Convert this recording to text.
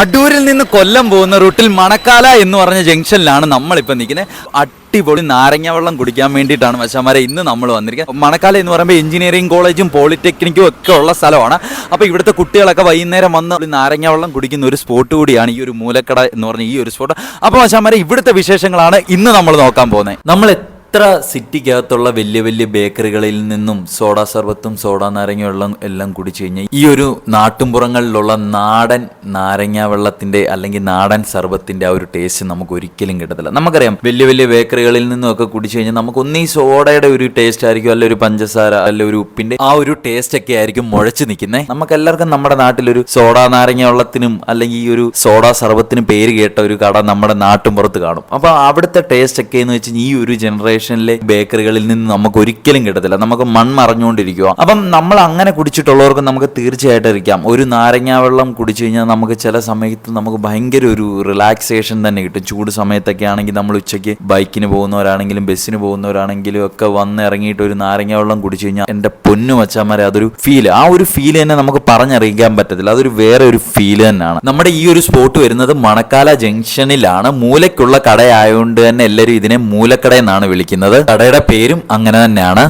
അടൂരിൽ നിന്ന് കൊല്ലം പോകുന്ന റൂട്ടിൽ മണക്കാല എന്ന് പറഞ്ഞ ജംഗ്ഷനിലാണ് നമ്മളിപ്പോൾ നിൽക്കുന്നത്. അടിപൊളി നാരങ്ങ വെള്ളം കുടിക്കാൻ വേണ്ടിയിട്ടാണ് മച്ചാമാരെ ഇന്ന് നമ്മൾ വന്നിരിക്കുന്നത്. മണക്കാല എന്ന് പറയുമ്പോൾ എഞ്ചിനീയറിംഗ് കോളേജും പോളിടെക്നിക്കും ഒക്കെ ഉള്ള സ്ഥലമാണ്. അപ്പോൾ ഇവിടുത്തെ കുട്ടികളൊക്കെ വൈകുന്നേരം വന്ന് നാരങ്ങ വെള്ളം കുടിക്കുന്ന ഒരു സ്പോട്ട് കൂടിയാണ് ഈ ഒരു മൂലക്കട എന്ന് പറഞ്ഞ ഈ ഒരു സ്പോട്ട്. അപ്പോൾ മച്ചാമാരെ ഇവിടുത്തെ വിശേഷങ്ങളാണ് ഇന്ന് നമ്മൾ നോക്കാൻ പോകുന്നത്. നമ്മൾ എത്ര സിറ്റിക്കകത്തുള്ള വലിയ വലിയ ബേക്കറികളിൽ നിന്നും സോഡാ സർബത്തും സോഡാ നാരങ്ങ വെള്ളം എല്ലാം കുടിച്ചു കഴിഞ്ഞാൽ ഈ ഒരു നാട്ടുംപുറങ്ങളിലുള്ള നാടൻ നാരങ്ങ വെള്ളത്തിന്റെ അല്ലെങ്കിൽ നാടൻ സർബത്തിന്റെ ആ ഒരു ടേസ്റ്റ് നമുക്ക് ഒരിക്കലും കിട്ടത്തില്ല. നമുക്കറിയാം വലിയ വലിയ ബേക്കറികളിൽ നിന്നും ഒക്കെ കുടിച്ചു കഴിഞ്ഞാൽ നമുക്ക് ഒന്നീ സോഡയുടെ ഒരു ടേസ്റ്റ് ആയിരിക്കും, അല്ല ഒരു പഞ്ചസാര, അല്ല ഒരു ഉപ്പിന്റെ ആ ഒരു ടേസ്റ്റ് ഒക്കെ ആയിരിക്കും മുഴച്ചു നിൽക്കുന്നത്. നമുക്ക് എല്ലാവർക്കും നമ്മുടെ നാട്ടിലൊരു സോഡാ നാരങ്ങ വെള്ളത്തിനും അല്ലെങ്കിൽ ഈ ഒരു സോഡാ സർബത്തിനും പേര് കേട്ട ഒരു കട നമ്മുടെ നാട്ടുംപുറത്ത് കാണും. അപ്പൊ അവിടുത്തെ ടേസ്റ്റ് ഒക്കെ എന്ന് വെച്ചാൽ ഈ ഒരു ജനറേഷൻ ബേക്കറികളിൽ നിന്ന് നമുക്ക് ഒരിക്കലും കിട്ടത്തില്ല. നമുക്ക് മൺമറഞ്ഞുകൊണ്ടിരിക്കുക. അപ്പം നമ്മൾ അങ്ങനെ കുടിച്ചിട്ടുള്ളവർക്ക് നമുക്ക് തീർച്ചയായിട്ടും ഇരിക്കാം, ഒരു നാരങ്ങ വെള്ളം കുടിച്ചു കഴിഞ്ഞാൽ നമുക്ക് ചില സമയത്ത് നമുക്ക് ഭയങ്കര ഒരു റിലാക്സേഷൻ തന്നെ കിട്ടും. ചൂട് സമയത്തൊക്കെ ആണെങ്കിൽ നമ്മൾ ഉച്ചയ്ക്ക് ബൈക്കിന് പോകുന്നവരാണെങ്കിലും ബസ്സിന് പോകുന്നവരാണെങ്കിലും ഒക്കെ വന്ന് ഇറങ്ങിയിട്ട് ഒരു നാരങ്ങ വെള്ളം കുടിച്ചു കഴിഞ്ഞാൽ എൻ്റെ പൊന്നു മച്ചാന്മാരെ അതൊരു ഫീൽ, ആ ഒരു ഫീൽ തന്നെ നമുക്ക് പറഞ്ഞറിയിക്കാൻ പറ്റത്തില്ല. അതൊരു വേറെ ഒരു ഫീൽ തന്നെയാണ്. നമ്മുടെ ഈ ഒരു സ്പോട്ട് വരുന്നത് മണക്കാല ജംഗ്ഷനിലാണ്. മൂലയ്ക്കുള്ള കടയായതുകൊണ്ട് തന്നെ എല്ലാവരും ഇതിനെ മൂലക്കട എന്നാണ് വിളിക്കുന്നത്. കടയുടെ പേരും അങ്ങനെ തന്നെയാണ്.